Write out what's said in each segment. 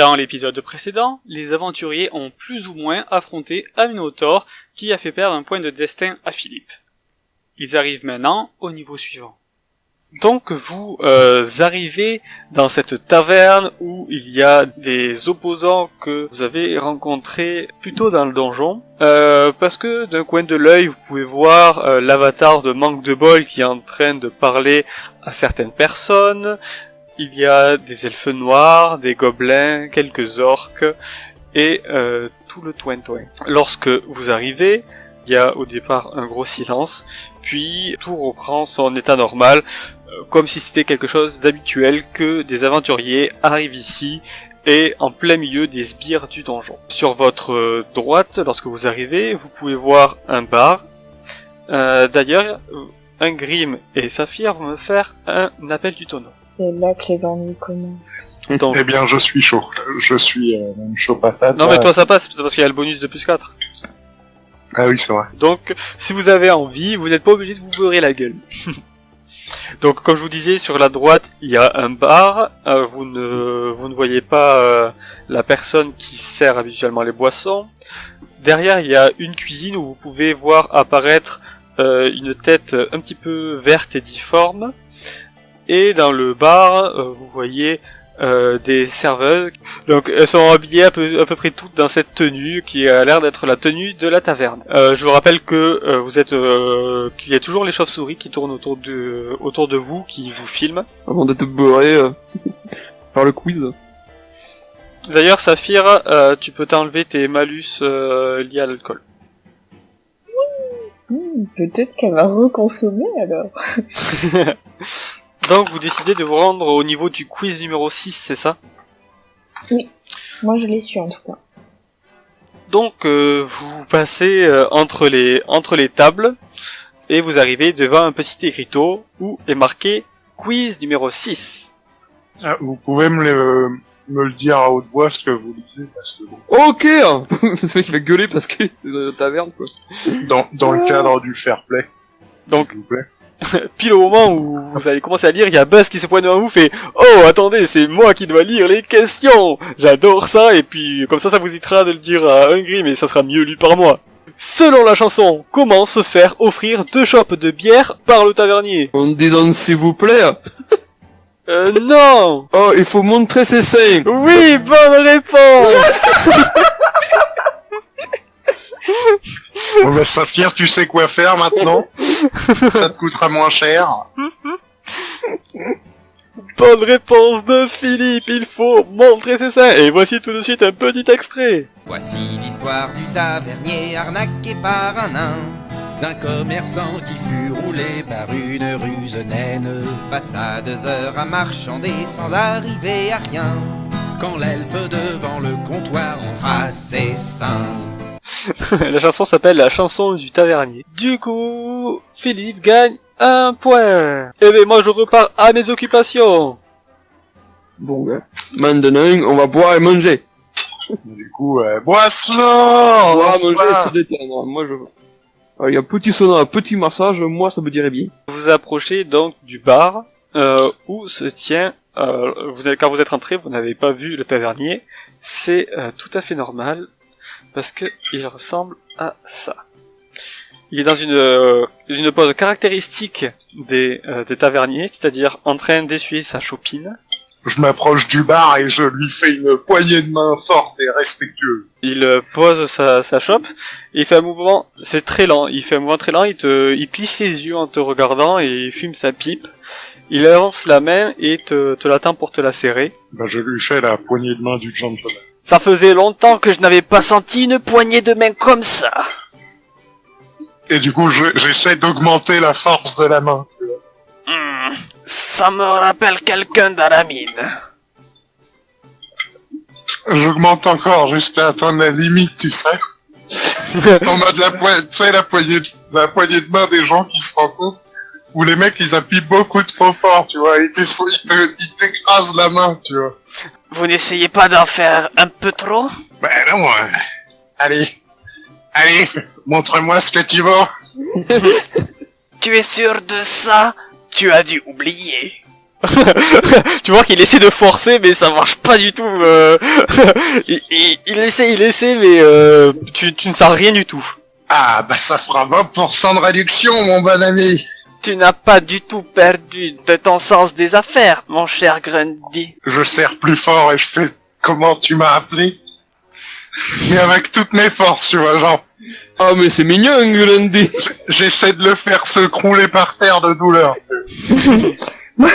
Dans l'épisode précédent, les aventuriers ont plus ou moins affronté Aminotaur qui a fait perdre un point de destin à Philippe. Ils arrivent maintenant au niveau suivant. Donc vous arrivez dans cette taverne où il y a des opposants que vous avez rencontrés plutôt dans le donjon, parce que d'un coin de l'œil vous pouvez voir l'avatar de Manque de Bol qui est en train de parler à certaines personnes. Il y a des elfes noirs, des gobelins, quelques orques et tout le toin-toin. Lorsque vous arrivez, il y a au départ un gros silence, puis tout reprend son état normal, comme si c'était quelque chose d'habituel que des aventuriers arrivent ici et en plein milieu des sbires du donjon. Sur votre droite, lorsque vous arrivez, vous pouvez voir un bar. D'ailleurs, Ingrim et Saphir vont me faire un appel du tonneau. C'est là que les ennuis commencent. Donc... Eh bien, je suis chaud. Je suis même chaud patate. Non mais toi ça passe, c'est parce qu'il y a le bonus de plus 4. Ah oui, c'est vrai. Donc, si vous avez envie, vous n'êtes pas obligé de vous beurrer la gueule. Donc, comme je vous disais, sur la droite, il y a un bar. Vous ne voyez pas la personne qui sert habituellement les boissons. Derrière, il y a une cuisine où vous pouvez voir apparaître une tête un petit peu verte et difforme. Et dans le bar, vous voyez des serveuses. Donc elles sont habillées à peu près toutes dans cette tenue qui a l'air d'être la tenue de la taverne. Je vous rappelle que vous êtes qu'il y a toujours les chauves-souris qui tournent autour de vous, qui vous filment. Avant de te beurrer par le quiz. D'ailleurs, Saphir, tu peux t'enlever tes malus liés à l'alcool. Peut-être qu'elle va reconsommer alors. Donc vous décidez de vous rendre au niveau du quiz numéro 6, c'est ça? Oui, moi je l'ai su en tout cas. Donc vous passez entre les tables et vous arrivez devant un petit écriteau où est marqué quiz numéro 6. Ah, vous pouvez me le dire à haute voix ce que vous lisez parce que bon. Ok. Ce mec va gueuler parce que taverne quoi. Dans le cadre du fair play. Donc s'il vous plaît. pile au moment où vous allez commencer à lire, il y a Buzz qui se pointe devant vous, fait « Oh, attendez, c'est moi qui dois lire les questions ! J'adore ça !» Et puis, comme ça vous évitera de le dire à Ingrid, mais ça sera mieux lu par moi. Selon la chanson, comment se faire offrir 2 chopes de bière par le tavernier? En disant s'il vous plaît. Non! Oh, il faut montrer ses seins. Oui, bonne réponse! Bon bah Saphir, tu sais quoi faire maintenant. Ça te coûtera moins cher. Bonne réponse de Philippe, il faut montrer ses seins. Et voici tout de suite un petit extrait. Voici l'histoire du tavernier arnaqué par un nain, d'un commerçant qui fut roulé par une ruse naine, passa 2 heures à marchander sans arriver à rien, quand l'elfe devant le comptoir montra ses seins. La chanson s'appelle la chanson du tavernier. Du coup, Philippe gagne 1 point. Et ben moi je repars à mes occupations. Bon gars. Maintenant, on va boire et manger. Du coup, boisson. On va manger et se détendre. Moi je... Alors, il y a petit sauna, petit massage, moi ça me dirait bien. Vous approchez donc du bar où se tient... quand vous êtes rentré, vous n'avez pas vu le tavernier. C'est tout à fait normal. Parce que il ressemble à ça. Il est dans une pose caractéristique des taverniers, c'est-à-dire en train d'essuyer sa chopine. Je m'approche du bar et je lui fais une poignée de main forte et respectueuse. Il pose sa chope, et il fait un mouvement, c'est très lent, il fait un mouvement très lent, il plisse ses yeux en te regardant et il fume sa pipe. Il avance la main et te l'attend pour te la serrer. Ben je lui fais la poignée de main du gentleman. Ça faisait longtemps que je n'avais pas senti une poignée de main comme ça. Et du coup, j'essaie d'augmenter la force de la main. Tu vois. Ça me rappelle quelqu'un dans la mine. J'augmente encore jusqu'à atteindre la limite, tu sais. On a de la poignée de main des gens qui se rencontrent, où les mecs ils appuient beaucoup trop fort, tu vois, ils t'écrasent la main, tu vois. Vous n'essayez pas d'en faire un peu trop? Ben non, allez, montre-moi ce que tu vaux. Tu es sûr de ça? Tu as dû oublier. Tu vois qu'il essaie de forcer, mais ça marche pas du tout. Il essaie, mais tu ne sens rien du tout. Ah, bah ça fera 20% de réduction, mon bon ami. Tu n'as pas du tout perdu de ton sens des affaires, mon cher Grundy. Je serre plus fort et je fais comment tu m'as appelé. Mais avec toutes mes forces, tu vois, genre, Ah, mais c'est mignon, Grundy. j'essaie de le faire se crouler par terre de douleur. Moi,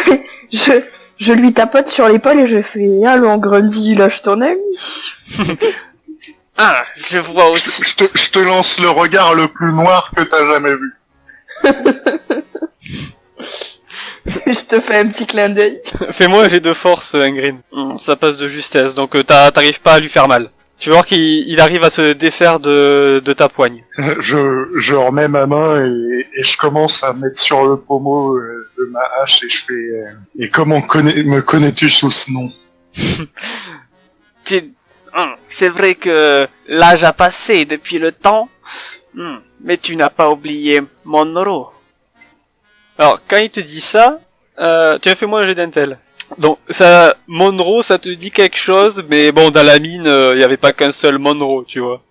je lui tapote sur l'épaule et je fais allons Grundy, lâche ton ami. Ah, je vois aussi. Je te lance le regard le plus noir que t'as jamais vu. Je te fais un petit clin d'œil. Fais-moi un jet de force, Ingrid. Ça passe de justesse, donc t'arrives pas à lui faire mal. Tu vas voir qu'il arrive à se défaire de ta poigne. Je remets ma main et je commence à mettre sur le pommeau de ma hache et je fais... et comment me connais-tu sous ce nom? C'est vrai que l'âge a passé depuis le temps, mais tu n'as pas oublié Monroe. Alors, quand il te dit ça, tu as fait moi un jet d'intel. Donc, ça, Monroe, ça te dit quelque chose, mais bon, dans la mine, il y avait pas qu'un seul Monroe, tu vois.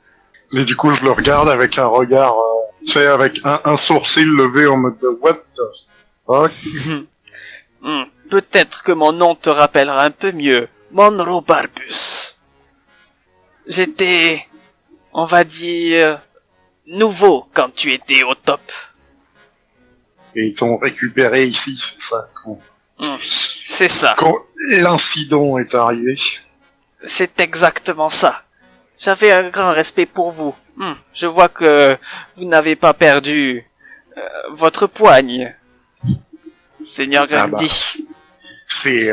Mais du coup, je le regarde avec un regard, tu sais, avec un sourcil levé en mode de what the fuck? Peut-être que mon nom te rappellera un peu mieux. Monroe Barbus. J'étais, on va dire, nouveau quand tu étais au top. Et ils t'ont récupéré ici, c'est ça, C'est ça. quand l'incident est arrivé. C'est exactement ça. J'avais un grand respect pour vous. Je vois que vous n'avez pas perdu votre poigne, Seigneur Ah bah, Grundy. c'est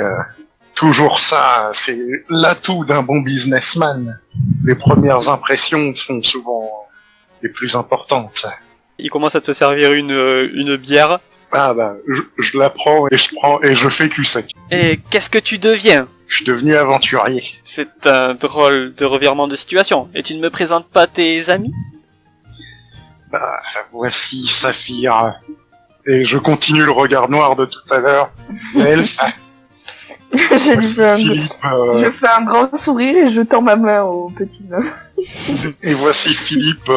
toujours ça, c'est l'atout d'un bon businessman. Les premières impressions sont souvent les plus importantes. Il commence à te servir une bière. Ah bah, je la prends et je fais cul sec. Et qu'est-ce que tu deviens? Je suis devenu aventurier. C'est un drôle de revirement de situation. Et tu ne me présentes pas tes amis? Bah, voici Saphir. Et je continue le regard noir de tout à l'heure. Elfe. Je lui fais Philippe, je fais un grand sourire et je tends ma main au petit nain. et voici Philippe,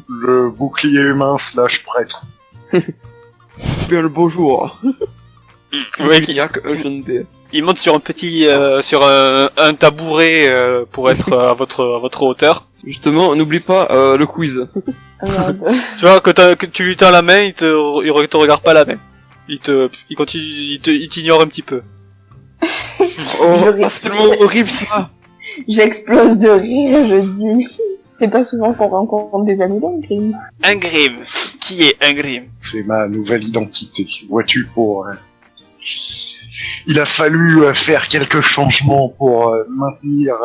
le bouclier humain / prêtre. Bien le bonjour. Oui, il monte sur un petit, sur un tabouret pour être à votre hauteur. Justement, n'oublie pas le quiz. Ah, merde. Tu vois, que tu lui tends la main, il te regarde pas la main. Il continue, il t'ignore un petit peu. Oh, c'est tellement horrible ça. J'explose de rire et je dis c'est pas souvent qu'on rencontre des amis d'Angrim. Ingrim. Qui est Ingrim? C'est ma nouvelle identité. Vois-tu, pour... il a fallu faire quelques changements pour maintenir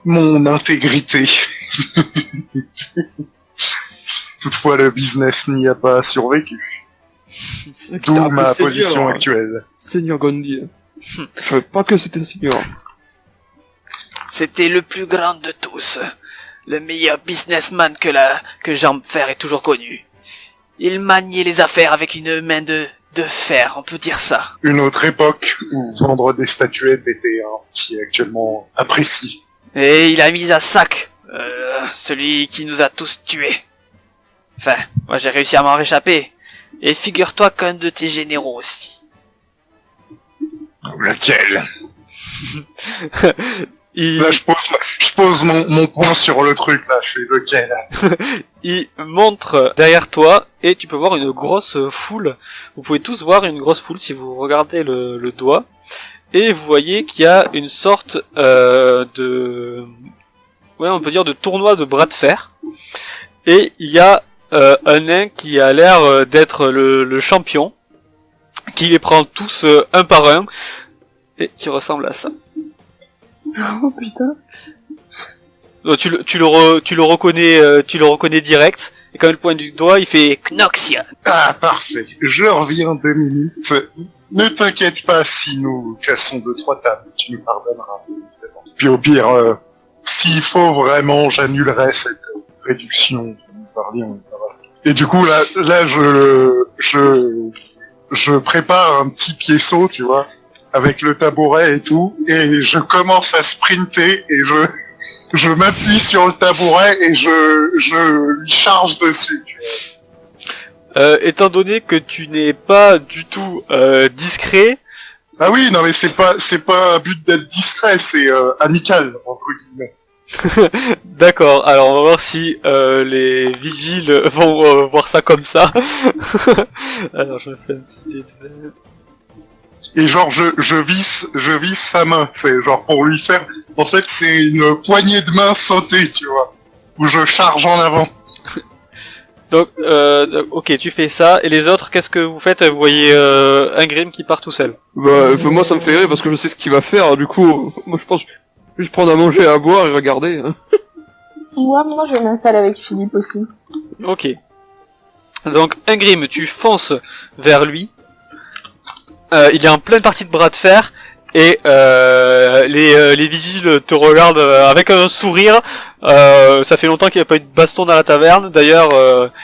mon intégrité. Toutefois, le business n'y a pas survécu. D'où ma position actuelle. Seigneur Grundy. Je savais pas que c'était Seigneur. C'était le plus grand de tous. Le meilleur businessman que Jean-Fer ait toujours connu. Il maniait les affaires avec une main de fer, on peut dire ça. Une autre époque où vendre des statuettes était un qui est actuellement apprécié. Et il a mis à sac celui qui nous a tous tués. Enfin, moi j'ai réussi à m'en réchapper. Et figure-toi qu'un de tes généraux aussi. Lequel? Il... Là, je pose mon poing sur le truc, là, je fais lequel? Il montre derrière toi et tu peux voir une grosse foule. Vous pouvez tous voir une grosse foule si vous regardez le doigt. Et vous voyez qu'il y a une sorte de... Ouais, on peut dire de tournoi de bras de fer. Et il y a un nain qui a l'air d'être le champion, qui les prend tous un par un, et qui ressemble à ça. Oh putain. Donc, tu le reconnais direct, et quand il pointe du doigt, il fait Knoxian. Ah, parfait. Je reviens 2 minutes. Ne t'inquiète pas si nous cassons 2-3 tables, tu nous pardonneras. Puis au pire, s'il faut vraiment, j'annulerai cette réduction dont nous parlions. Et du coup, là, je je prépare un petit piéceau, tu vois, avec le tabouret et tout, et je commence à sprinter et je m'appuie sur le tabouret et je lui charge dessus. Étant donné que tu n'es pas du tout discret, Ah oui, non mais c'est pas un but d'être discret, c'est amical entre guillemets. d'accord, alors on va voir si les vigiles vont voir ça comme ça. Alors je me fais un petit détail. Et genre je visse sa main, c'est genre pour lui faire. En fait, c'est une poignée de main sautée, tu vois, où je charge en avant. Donc, ok, tu fais ça, et les autres, qu'est-ce que vous faites? Vous voyez un Grim qui part tout seul. Bah, moi ça me fait rire parce que je sais ce qu'il va faire, du coup, moi je pense juste prendre à manger, à boire et regarder. Hein. Ouais, moi je vais m'installer avec Philippe aussi. Ok. Donc, un Grim, tu fonces vers lui. Il est en pleine partie de bras de fer, et les vigiles te regardent avec un sourire. Ça fait longtemps qu'il n'y a pas eu de baston dans la taverne. D'ailleurs,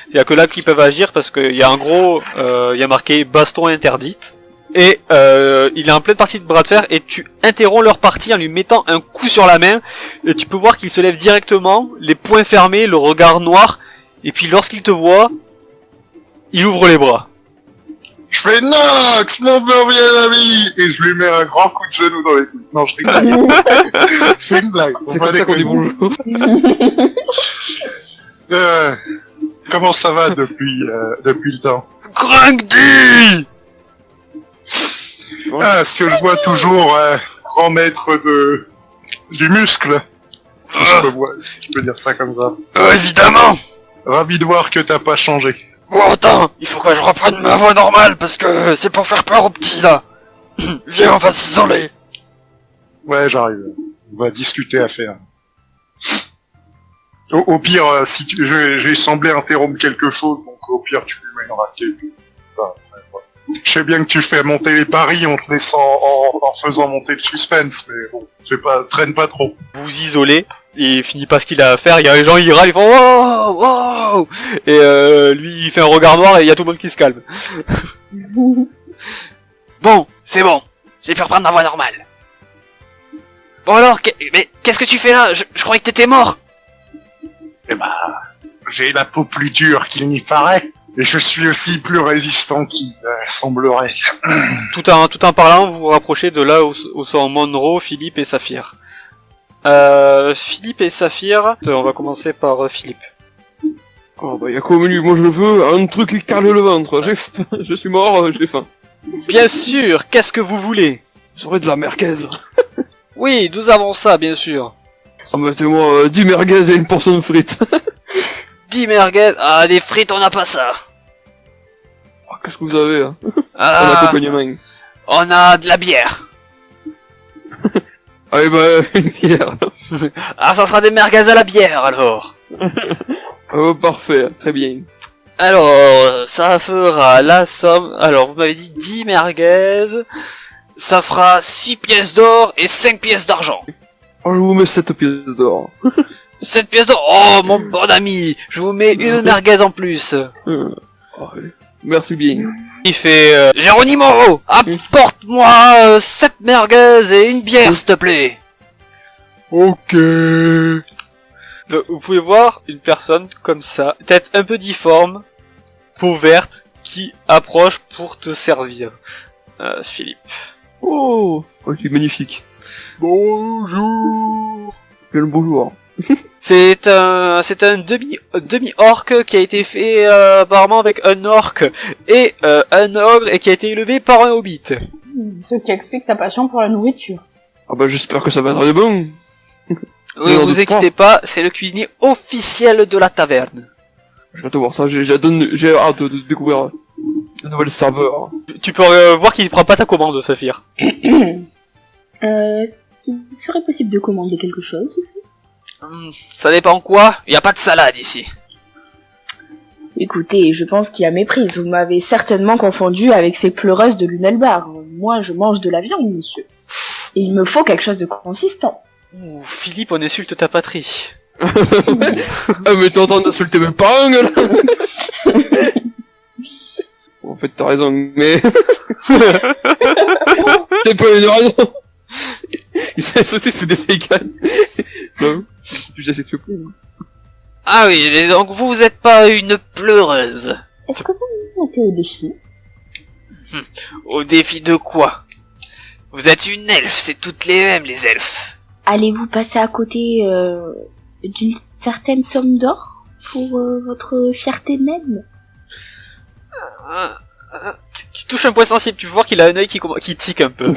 il y a que là qu'ils peuvent agir parce qu'il y a un gros, il y a marqué baston interdite. Et il est en pleine partie de bras de fer et tu interromps leur partie en lui mettant un coup sur la main. Et tu peux voir qu'il se lève directement, les poings fermés, le regard noir. Et puis lorsqu'il te voit, il ouvre les bras. Je fais Nox, mon bien ami, et je lui mets un grand coup de genou dans les couilles. Non, je rigole. C'est une blague. C'est comme ça qu'on dit bonjour. Comment ça va depuis le temps? Grunkdy! Ah, ce que je vois toujours, grand maître du muscle. Si je peux dire ça comme ça. Évidemment! Ravi de voir que t'as pas changé. Bon, attends, il faut que je reprenne ma voix normale parce que c'est pour faire peur aux petits là. Viens, on va s'isoler. Ouais, j'arrive. On va discuter à faire. Au pire, si j'ai semblé interrompre quelque chose, donc au pire tu lui mets une raquette. Enfin, ouais. Je sais bien que tu fais monter les paris en te laissant, en faisant monter le suspense, mais bon, traîne pas trop. Vous isolez, il finit pas ce qu'il a à faire, il y a les gens qui râlent, ils font wow, wow, et lui il fait un regard noir et il y a tout le monde qui se calme. Bon, c'est bon, je vais faire prendre ma voix normale. Bon alors, mais qu'est-ce que tu fais là? Je croyais que t'étais mort. Eh ben, j'ai la peau plus dure qu'il n'y paraît, et je suis aussi plus résistant qu'il semblerait. Tout en parlant, vous vous rapprochez de là où sont Monroe, Philippe et Saphir. Philippe et Saphir, on va commencer par Philippe. Oh bah y'a quoi au menu? Moi je veux un truc qui cale le ventre. J'ai faim, je suis mort, j'ai faim. Bien sûr, qu'est-ce que vous voulez? J'aurais de la merguez. Oui, nous avons ça, bien sûr. Ah bah mettez-moi 10 merguez et une portion de frites. 10 merguez, ah des frites on n'a pas ça. Oh, qu'est-ce que vous avez hein? Ah, En accompagnement. on a de la bière. Allez bah une bière. Ah ça sera des merguez à la bière alors. Oh parfait, très bien. Alors, ça fera la somme, alors vous m'avez dit 10 merguez, ça fera 6 pièces d'or et 5 pièces d'argent. Oh je vous mets 7 pièces d'or. 7 pièces d'or, oh mon bon ami, je vous mets une merguez en plus. Oh, merci bien. Il fait Géronimo, apporte-moi 7 merguez et une bière s'il te plaît. Ok. Donc, vous pouvez voir une personne comme ça, tête un peu difforme, peau verte, qui approche pour te servir. Philippe. Oh, il est magnifique. Bonjour. Quel bonjour. C'est un demi-orc qui a été fait apparemment avec un orc et un ogre et qui a été élevé par un hobbit. Ce qui explique sa passion pour la nourriture. Ah bah j'espère que ça va être de bon. Oui, Non, vous de inquiétez pas, c'est le cuisinier officiel de la taverne. Je vais te voir ça, j'ai hâte de découvrir de nouvelles saveurs. Tu peux voir qu'il prend pas ta commande, Saphir. Est-ce qu'il serait possible de commander quelque chose aussi? Ça dépend quoi, y a pas de salade ici. Écoutez, je pense qu'il y a méprise. Vous m'avez certainement confondu avec ces pleureuses de Lunelbar. Moi, je mange de la viande, monsieur. Et il me faut quelque chose de consistant. Ouh, Philippe, on insulte ta patrie. Ah mais t'es en train d'insulter mes parents là. Bon, fait, t'as raison, mais... T'as pas une raison. Il s'est associé, c'est des véganes. Non, je sais que tu plais. Ah oui, et donc vous êtes pas une pleureuse. Est-ce que vous me mettez au défi? Au défi de quoi? Vous êtes une elfe, c'est toutes les mêmes, les elfes. Allez-vous passer à côté d'une certaine somme d'or pour votre fierté naine? Tu touches un point sensible, tu peux voir qu'il a un œil qui tique un peu.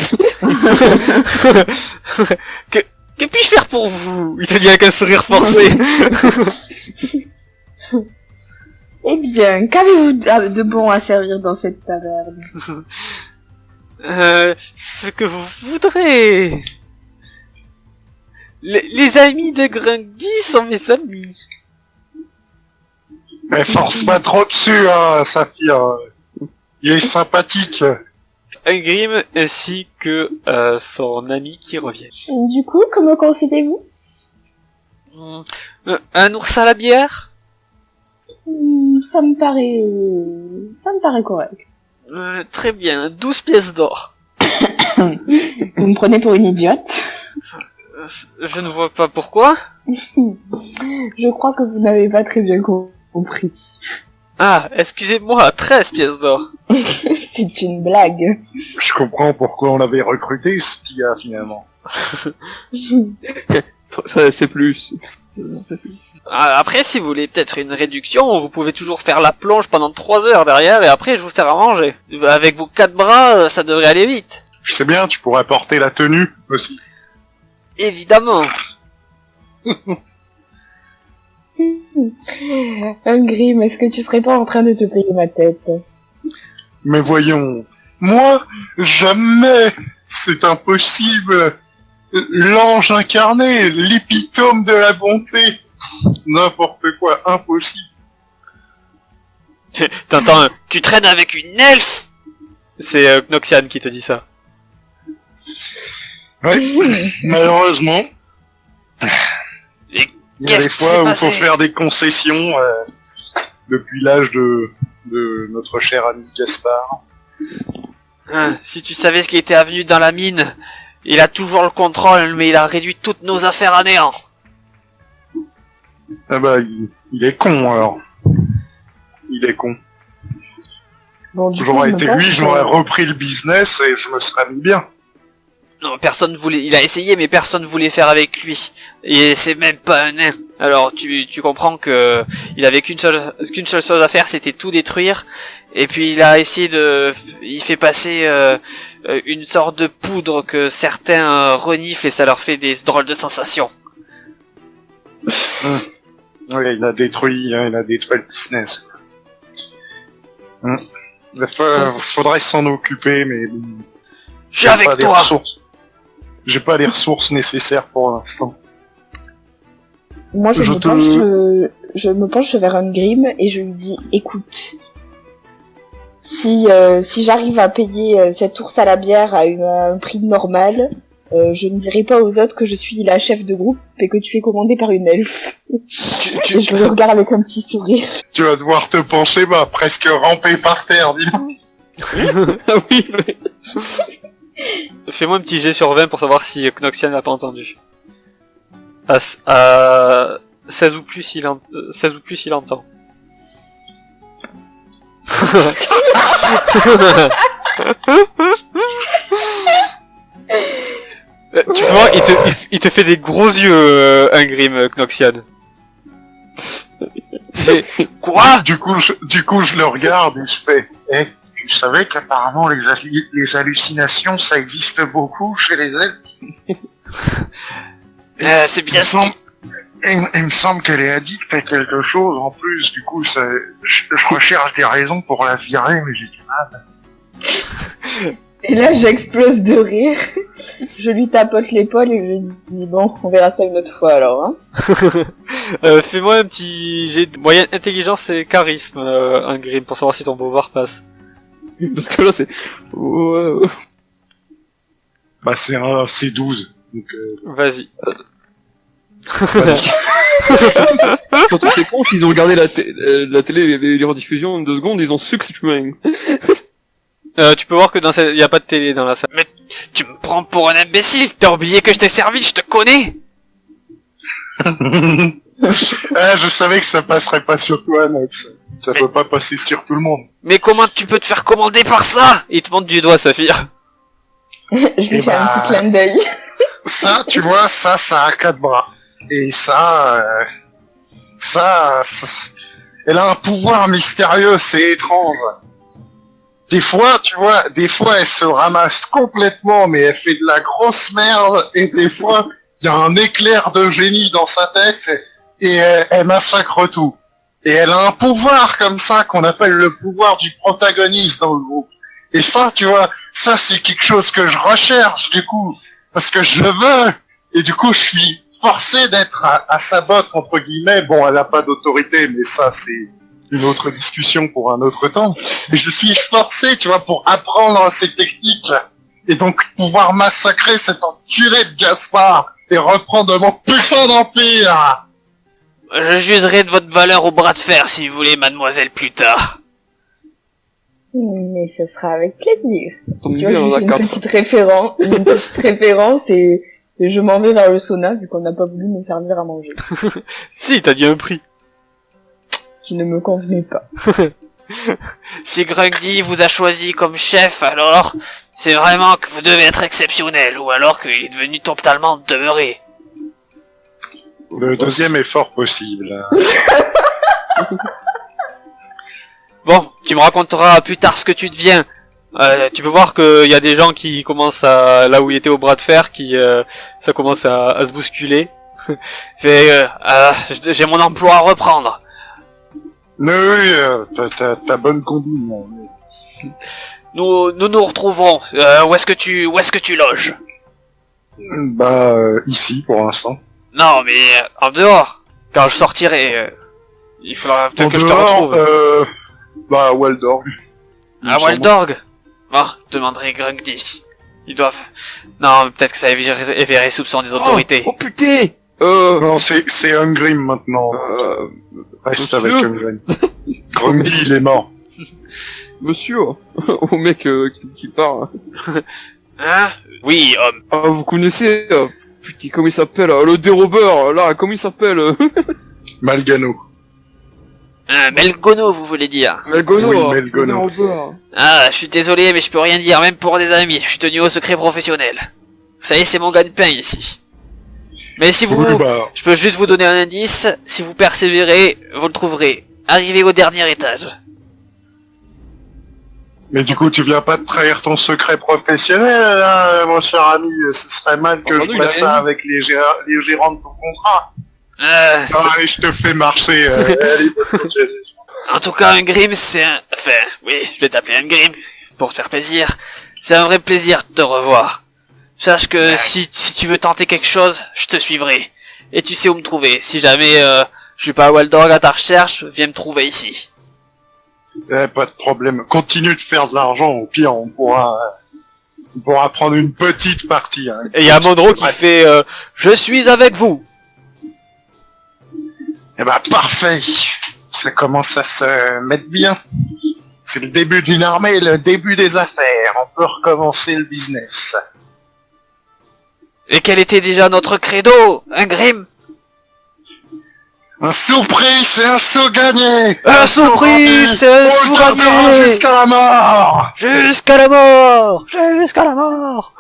Que puis-je faire pour vous? Il te dit avec un sourire forcé. Eh bien, qu'avez-vous de bon à servir dans cette taverne? Ce que vous voudrez. Les amis de Grundy sont mes amis. Mais force pas trop dessus, hein, Saphir. Il est sympathique. Ungrim ainsi que son ami qui revient. Du coup, comment conseillez-vous? Un ours à la bière? Ça me paraît correct. Très bien, 12 pièces d'or. Vous me prenez pour une idiote? Je ne vois pas pourquoi. Je crois que vous n'avez pas très bien compris. Ah, excusez-moi, 13 pièces d'or. C'est une blague. Je comprends pourquoi on l'avait recruté, ce petit gars, finalement. Ça, c'est plus. Après, si vous voulez peut-être une réduction, vous pouvez toujours faire la plonge pendant 3 heures derrière et après je vous sers à manger. Avec vos 4 bras, ça devrait aller vite. Je sais bien, tu pourrais porter la tenue, aussi. Évidemment. Ungrim, est-ce que tu serais pas en train de te payer ma tête? Mais voyons, moi, jamais, c'est impossible. L'ange incarné, l'épitome de la bonté. N'importe quoi, impossible. T'entends, tu traînes avec une elfe? C'est Knoxian qui te dit ça. Oui, malheureusement. Et Il y a qu'est-ce des qui s'est fois où il passé? faut faire des concessions depuis l'âge de notre cher ami Gaspard. Si tu savais ce qui était avenu dans la mine, il a toujours le contrôle, mais il a réduit toutes nos affaires à néant. Ah bah, il est con alors. Il est con. Bon, du coup, J'aurais je me été pense lui, que- j'aurais repris le business et je me serais mis bien. Non, personne voulait, il a essayé, mais personne voulait faire avec lui. Et c'est même pas un nain. Alors, tu comprends que il avait qu'une seule chose à faire, c'était tout détruire. Et puis, il a essayé il fait passer, une sorte de poudre que certains reniflent et ça leur fait des drôles de sensations. Oui, il a détruit le business. Faudrait s'en occuper, mais bon, Je suis avec pas les toi! ressources. J'ai pas les ressources nécessaires pour l'instant. Moi, je Je me penche vers Ungrim et je lui dis, écoute, si j'arrive à payer cet ours à la bière à un prix normal, je ne dirai pas aux autres que je suis la chef de groupe et que tu es commandée par une elfe. Et je le regarde avec un petit sourire. Tu vas devoir te pencher, presque ramper par terre, dis donc. Ah oui, mais... Fais-moi un petit jet sur 20 pour savoir si Knoxian n'a pas entendu. À 16 ou plus, il entend. Tu peux voir, il te fait des gros yeux, Ungrim, Knoxian. Quoi? Du coup, je le regarde et je fais, tu savais qu'apparemment les hallucinations, ça existe beaucoup chez les elfes? C'est bien ça. Il me semble qu'elle est addicte à quelque chose en plus, du coup, je recherche des raisons pour la virer, mais j'ai du mal. Et là, j'explose de rire. Je lui tapote l'épaule et je lui dis, bon, on verra ça une autre fois alors, hein. Fais-moi un petit jet de moyenne intelligence et charisme, Ungrim, pour savoir si ton pouvoir passe. Parce que là, c'est... Ouais. C'est un C12. Donc, Vas-y. Surtout c'est con, s'ils ont regardé la télé, les rediffusions en 2 secondes, ils ont su que c'est humain. Tu peux voir que dans cette... y a pas de télé dans la salle. Mais tu me prends pour un imbécile. T'as oublié que je t'ai servi, je te connais. Je savais que ça passerait pas sur toi, Max. Ça peut pas passer sur tout le monde. Mais comment tu peux te faire commander par ça? Il te montre du doigt, Saphir. Je lui fais un petit clin d'œil. Ça, tu vois, ça a 4 bras. Et ça, elle a un pouvoir mystérieux, c'est étrange. Des fois, tu vois, elle se ramasse complètement, mais elle fait de la grosse merde, et des fois, il y a un éclair de génie dans sa tête, et elle massacre tout. Et elle a un pouvoir comme ça, qu'on appelle le pouvoir du protagoniste dans le groupe. Et ça, tu vois, ça c'est quelque chose que je recherche, du coup, parce que je le veux, et du coup, je suis forcé d'être à sa botte, entre guillemets. Bon, elle a pas d'autorité, mais ça, c'est une autre discussion pour un autre temps. Mais je suis forcé, tu vois, pour apprendre ces techniques, et donc pouvoir massacrer cet enculé de Gaspard, et reprendre mon putain d'empire. Je jugerai de votre valeur au bras de fer si vous voulez, mademoiselle, plus tard. Mais ce sera avec plaisir. Tombe Tu vois, bien, je on lui a fais quatre. une petite référence et je m'en vais vers le sauna vu qu'on n'a pas voulu me servir à manger. Si, t'as dit un prix. Qui ne me convenait pas. Si Grundy vous a choisi comme chef, alors c'est vraiment que vous devez être exceptionnel, ou alors qu'il est devenu totalement demeuré. Le deuxième est fort possible. Bon, tu me raconteras plus tard ce que tu deviens. Tu peux voir qu'il y a des gens qui commencent à... Là où il était au bras de fer, ça commence à se bousculer. J'ai mon emploi à reprendre. Oui, t'as bonne combine. Nous nous retrouverons. Où est-ce que tu loges? Bah, ici, pour l'instant. Non, mais en dehors. Quand je sortirai, il faudra peut-être En que je te dehors, retrouve. Bah, Waldorg. À Waldorg? Bon, je demanderai Grundy. Ils doivent... Non, peut-être que ça éveillerait soupçon des autorités. Oh putain. Non, c'est Ungrim maintenant. Reste monsieur. avec Ungrim. Grundy, il est mort. Monsieur, au mec qui part. Hein? Oui, homme. Ah, vous connaissez, putain, comment il s'appelle, le dérobeur, là, comment il s'appelle Malgano. Melgono, vous voulez dire? Melgono, Oui, le Melgono. dérobeur. Ah, je suis désolé, mais je peux rien dire, même pour des amis. Je suis tenu au secret professionnel. Vous savez, c'est mon gagne-pain ici. Mais si vous... Oui, bah, Je peux juste vous donner un indice. Si vous persévérez, vous le trouverez. Arrivez au dernier étage. mais du coup, tu viens pas de trahir ton secret professionnel, hein, mon cher ami. Ce serait mal que Pardon, je il a fasse rien ça dit. avec les gérants de ton contrat. C'est- Non, allez, je te fais marcher. Allez, bonne continuation. En tout cas, un grim, c'est un... Enfin, oui, je vais t'appeler un grim, pour te faire plaisir. C'est un vrai plaisir de te revoir. Sache que si tu veux tenter quelque chose, je te suivrai. Et tu sais où me trouver. Si jamais je suis pas à Waldorg à ta recherche, viens me trouver ici. Pas de problème. Continue de faire de l'argent. Au pire, on pourra prendre une petite partie. Hein. Et il y a Monroe qui fait Je suis avec vous. Eh ben, parfait. Ça commence à se mettre bien. C'est le début d'une armée, le début des affaires. On peut recommencer le business. Et quel était déjà notre credo, un grim? Un sou pris, c'est un sou gagné. Un sou pris, rendu, c'est un on sou le gardera gagné. jusqu'à la mort. Jusqu'à la mort. Jusqu'à la mort.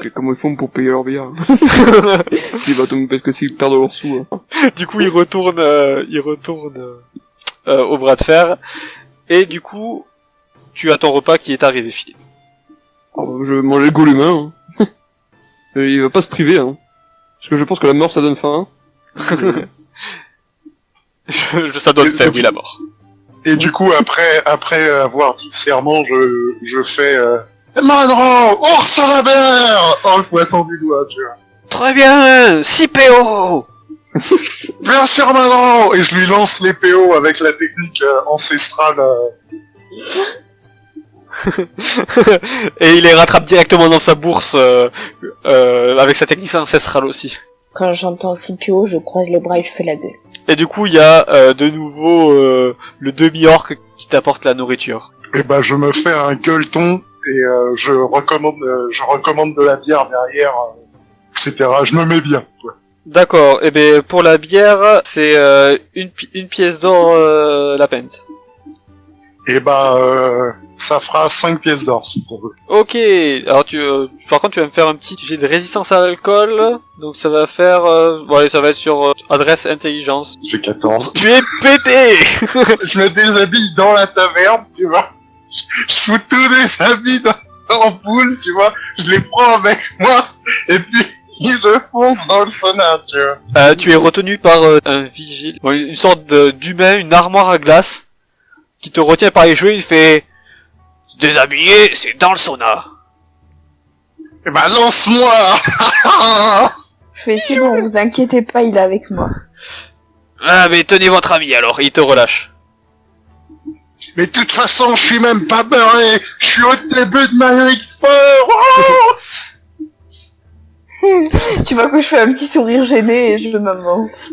Et comment ils font pour payer leur bière? Ils vont donc parce que s'ils perdent leurs sous. Hein. Du coup, il retourne au bras de fer. Et du coup, tu as ton repas qui est arrivé, Philippe. Alors, je vais manger le goût humain. Hein. Et il va pas se priver. Hein. Parce que je pense que la mort ça donne faim. Ça donne faim, oui, la mort. Et du coup, après avoir dit le serment, je fais Monroe, ours à la mer en le pointant du doigt, tu vois. Très bien, 6 PO. Bien sûr, Monroe. Et je lui lance les PO avec la technique ancestrale. Et il les rattrape directement dans sa bourse avec sa technique ancestrale aussi. Quand j'entends CPO, je croise les bras et je fais la gueule. Et du coup, il y a de nouveau le demi-orc qui t'apporte la nourriture. Et ben, je me fais un gueuleton et je recommande de la bière derrière, etc. Je me mets bien. Quoi. D'accord. Et ben pour la bière, c'est une pièce d'or la pinte. Et ça fera 5 pièces d'or si on veut. Ok. Alors par contre, tu vas me faire un petit jet de résistance à l'alcool. Donc ça va faire, allez, ça va être sur adresse intelligence. J'ai 14. Tu es pété. Je me déshabille dans la taverne, tu vois. Je fous tous des habits en poule, tu vois. Je les prends avec moi et puis je fonce dans le sauna, tu vois. Tu es retenu par un vigile, une sorte d'humain, une armoire à glace, qui te retient par les cheveux. Il fait déshabillé, c'est dans le sauna. Eh ben lance-moi. Je fais, c'est bon, vous inquiétez pas, il est avec moi. Ah mais tenez votre ami alors, il te relâche. Mais de toute façon, je suis même pas beurré. Je suis au début de ma vie fort. Oh Tu vois que je fais un petit sourire gêné et je m'avance.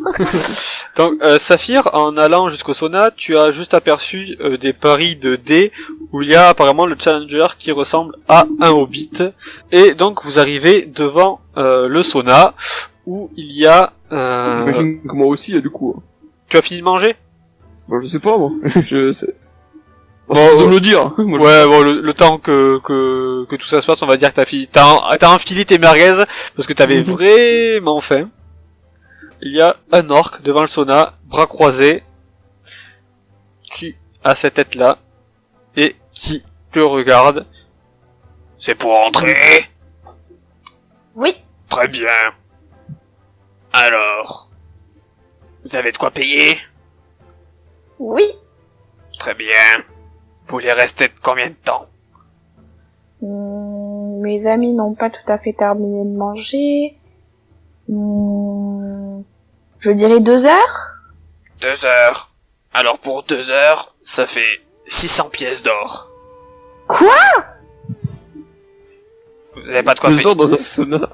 Donc Saphir, en allant jusqu'au sauna, tu as juste aperçu des paris de dés où il y a apparemment le challenger qui ressemble à un hobbit. Et donc vous arrivez devant le sauna où il y a... J'imagine que moi aussi, du coup. Tu as fini de manger? Bon, je sais pas, moi. Je sais. Bon, de me le dire. Moi, ouais, bon, le temps que tout ça se passe, on va dire que t'as enfilé tes merguez parce que t'avais vraiment faim. Il y a un orc devant le sauna, bras croisés, qui a cette tête-là et qui te regarde. C'est pour entrer? Oui. Très bien. Alors, vous avez de quoi payer? Oui. Très bien. Vous voulez rester de combien de temps? Mes amis n'ont pas tout à fait terminé de manger. Je dirais 2 heures. 2 heures. Alors pour 2 heures, ça fait 600 pièces d'or. Quoi? Vous avez pas de quoi 2 payer? heures dans un sauna.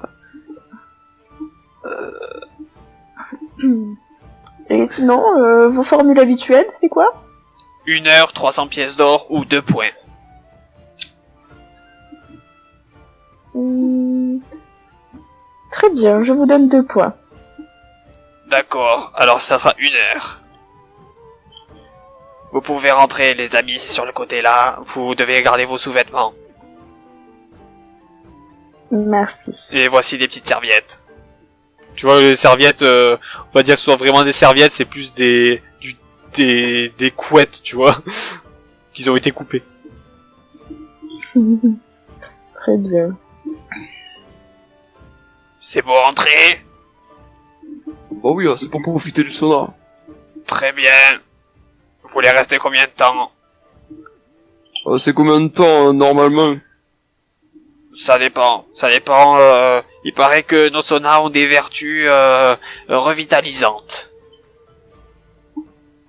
Et sinon, vos formules habituelles, c'est quoi? 1 heure, 300 pièces d'or ou 2 points. Très bien, je vous donne 2 points. D'accord, alors ça sera 1 heure. Vous pouvez rentrer les amis sur le côté là, vous devez garder vos sous-vêtements. Merci. Et voici des petites serviettes. Tu vois, les serviettes, on va dire que ce soit vraiment des serviettes, c'est plus des couettes, tu vois, qu'ils ont été coupées. Très bien. C'est pour rentrer? Bah oui, c'est pour profiter du sauna. Très bien. Vous voulez rester combien de temps? C'est combien de temps, normalement? Ça dépend. Il paraît que nos saunas ont des vertus revitalisantes.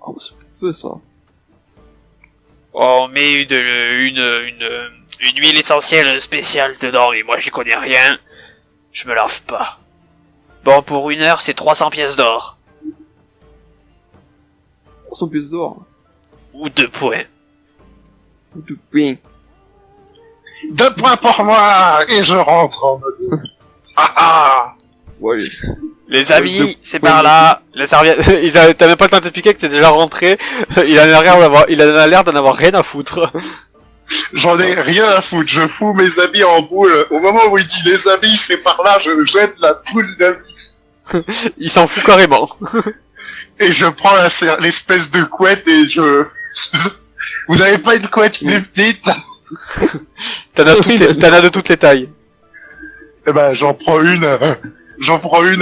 Ah, bah, c'est parfait, ça. On met une huile essentielle spéciale dedans, mais moi j'y connais rien. Je me lave pas. Bon, pour 1 heure, c'est 300 pièces d'or. 300 pièces d'or. Ou 2 points. Tout bien. 2 points pour moi et je rentre en mode. Ah ah. Ouais. Les amis, Deux c'est points. par là. La serviette, t'as même pas le temps de t'expliquer que t'es déjà rentré. Il a l'air d'en avoir rien à foutre. J'en ai rien à foutre, je fous mes habits en boule. Au moment où il dit les habits, c'est par là, je jette la boule d'habits. Il s'en fout carrément. Et je prends l'espèce de couette et je... Vous avez pas une couette plus petite? T'en as de toutes les tailles. Eh ben, j'en prends une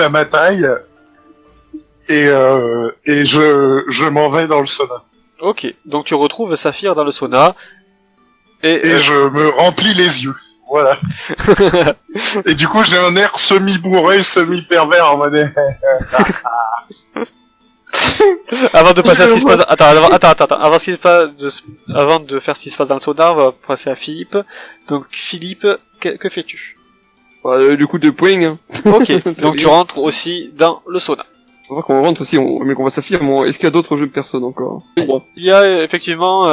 à ma taille. Et je m'en vais dans le sauna. Ok, donc tu retrouves Saphir dans le sauna. Et je me remplis les yeux. Voilà. Et du coup, j'ai un air semi-bourré, semi-pervers en mode... Avant de passer à ce qui se passe... Avant de faire ce qui se passe dans le sauna, on va passer à Philippe. Donc Philippe, que fais-tu? Du coup, 2 points. Hein. Ok, donc tu rentres aussi dans le sauna. On va qu'on rentre aussi, mais qu'on va s'affirmer. Est-ce qu'il y a d'autres jeux de personnes encore? Il y a effectivement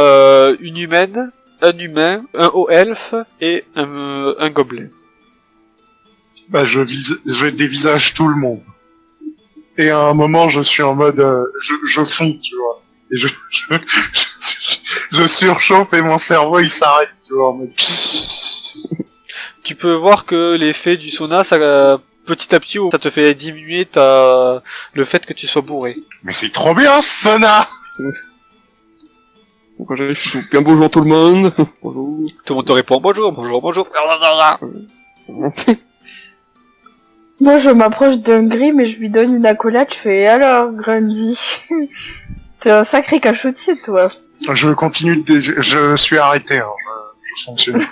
une humaine un humain, un haut elfe et un gobelin. Bah, je dévisage tout le monde. Et à un moment, je suis en mode, je fonds, tu vois. Et je surchauffe et mon cerveau, il s'arrête, tu vois, en mode... Tu peux voir que l'effet du sauna, ça, petit à petit, ça te fait diminuer le fait que tu sois bourré. Mais c'est trop bien, ce sauna! Donc quand j'arrive, je suis bien bonjour tout le monde. Bonjour. Tout le monde te répond bonjour, bonjour, bonjour. Moi, je m'approche d'un Grim et je lui donne une accolade, je fais « Alors, Grundy, t'es un sacré cachotier, toi. » Je continue je suis arrêté, hein. Je fonctionne.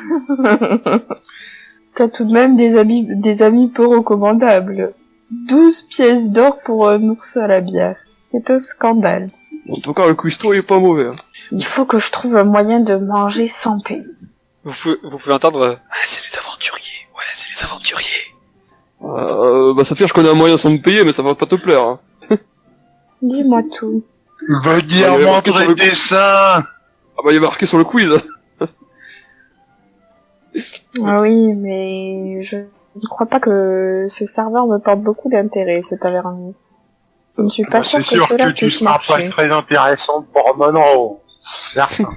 T'as tout de même des amis peu recommandables. 12 pièces d'or pour un ours à la bière. C'est un scandale. En tout cas, le cuistot, il est pas mauvais. Hein. Il faut que je trouve un moyen de manger sans payer. Vous pouvez entendre ah, c'est les aventuriers. Ouais, c'est les aventuriers. Bah Saphir, je connais un moyen sans me payer, mais ça va pas te plaire. Hein. Dis-moi tout. Va dire Ouais, montrer le dessin! Ah bah il y a marqué sur le quiz. Ah oui, mais je ne crois pas que ce serveur me porte beaucoup d'intérêt, ce tavernier. Je ne suis pas Bah, sûr c'est que sûr cela que tu puisse seras pas marcher. très intéressant pour Monroe. Certain.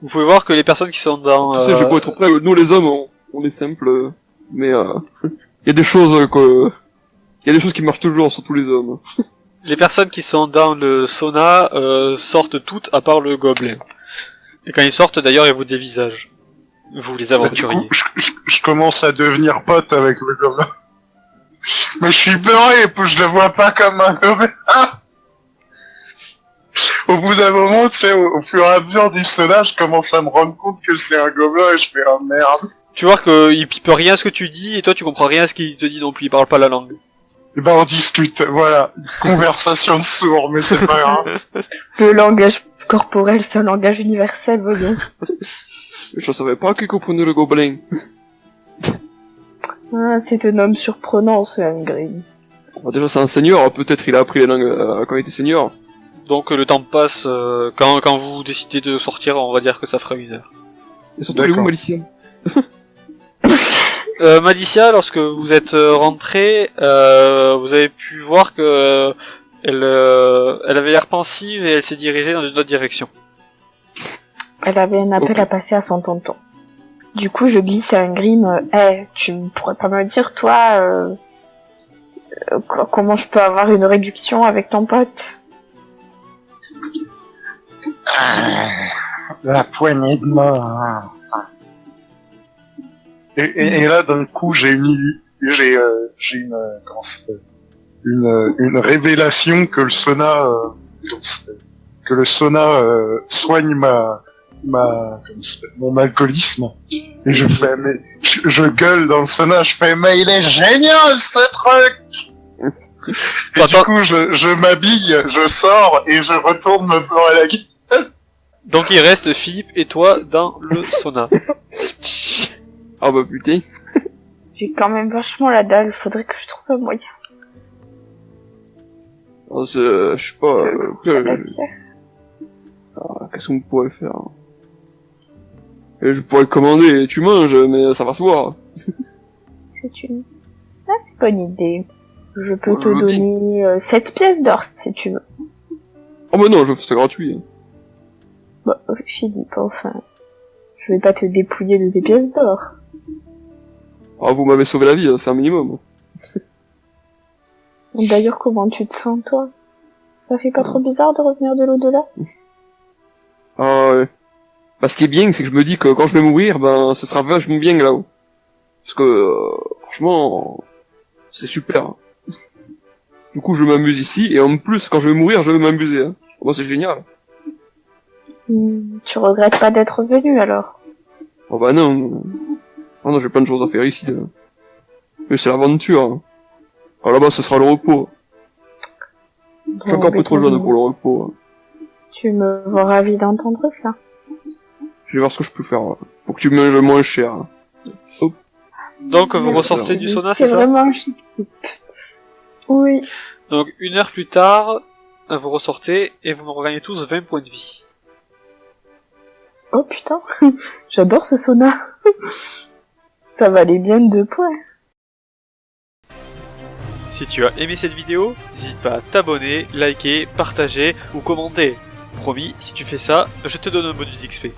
Vous pouvez voir que les personnes qui sont dans... Tu sais, je vais pas être prêt. Nous les hommes, on est simples, mais il y a des choses il y a des choses qui marchent toujours, surtout les hommes. Les personnes qui sont dans le sauna sortent toutes à part le gobelin. Et quand ils sortent, d'ailleurs, ils vous dévisagent. Vous, les aventuriers. Du coup, je commence à devenir pote avec le gobelin. Mais je suis beurré, je le vois pas comme un gobelin. Au bout d'un moment, tu sais, au fur et à mesure du sauna, je commence à me rendre compte que c'est un gobelin et je fais « Oh merde !» Tu vois qu'il pipe rien à ce que tu dis, et toi tu comprends rien à ce qu'il te dit non plus, il parle pas la langue. Et ben on discute, voilà. Conversation de sourds, mais c'est pas grave. Le langage corporel, c'est un langage universel, voyons. Je savais pas qui comprenait le gobelin. Ah, c'est un homme surprenant, ce Hungry. Bah, déjà, c'est un seigneur, peut-être il a appris les langues quand il était seigneur. Donc le temps passe, quand vous décidez de sortir, on va dire que ça fera 1 heure. Et surtout, il est où, D'accord. Malicia? Malicia, lorsque vous êtes rentré, vous avez pu voir que elle avait l'air pensive et elle s'est dirigée dans une autre direction. Elle avait un appel à passer à son tonton. Du coup, je glisse à Grim, tu pourrais pas me dire, toi, comment je peux avoir une réduction avec ton pote? La poignée de main. Et là, d'un coup, j'ai une comment ça s'appelle, une révélation que le sauna, soigne mon alcoolisme. Et je fais, mais, je gueule dans le sauna, je fais, mais il est génial, ce truc! Et du coup, je m'habille, je sors, et je retourne me bourrer la gueule. Donc il reste Philippe et toi dans le sauna. Ah bah putain. J'ai quand même vachement la dalle, faudrait que je trouve un moyen. Oh, je sais pas, Ça va bien. qu'est-ce qu'on pourrait faire? Et je pourrais commander et tu manges, mais ça va se voir. C'est une... Ah, c'est bonne idée. Je peux te Je veux bien. donner 7 pièces d'or, si tu veux. Oh bah non, c'est gratuit. Bah, Philippe, enfin... Je vais pas te dépouiller de tes pièces d'or. Ah, vous m'avez sauvé la vie, c'est un minimum. D'ailleurs, comment tu te sens, toi? Ça fait pas trop bizarre de revenir de l'au-delà? Ah ouais. Bah ce qui est bien, c'est que je me dis que quand je vais mourir, ben ce sera vachement bien là-haut. Parce que, franchement, c'est super. Du coup, je m'amuse ici, et en plus, quand je vais mourir, je vais m'amuser. Hein. Moi, c'est génial. Tu regrettes pas d'être venu, alors? Oh bah non. Oh non, j'ai plein de choses à faire ici. Là. Mais c'est l'aventure. Hein. Alors là-bas, ce sera le repos. Je suis encore un peu trop jeune pour le repos. Hein. Tu me vois ravi d'entendre ça. Je vais voir ce que je peux faire pour que tu manges moins cher. Hein. Hop. Donc vous Ouais, ressortez du sauna, c'est C'est ça? vraiment chic. Oui. Donc 1 heure plus tard, vous ressortez et vous me regagnez tous 20 points de vie. Oh putain, j'adore ce sauna. Ça valait bien 2 points. Si tu as aimé cette vidéo, n'hésite pas à t'abonner, liker, partager ou commenter. Promis, si tu fais ça, je te donne un bonus XP.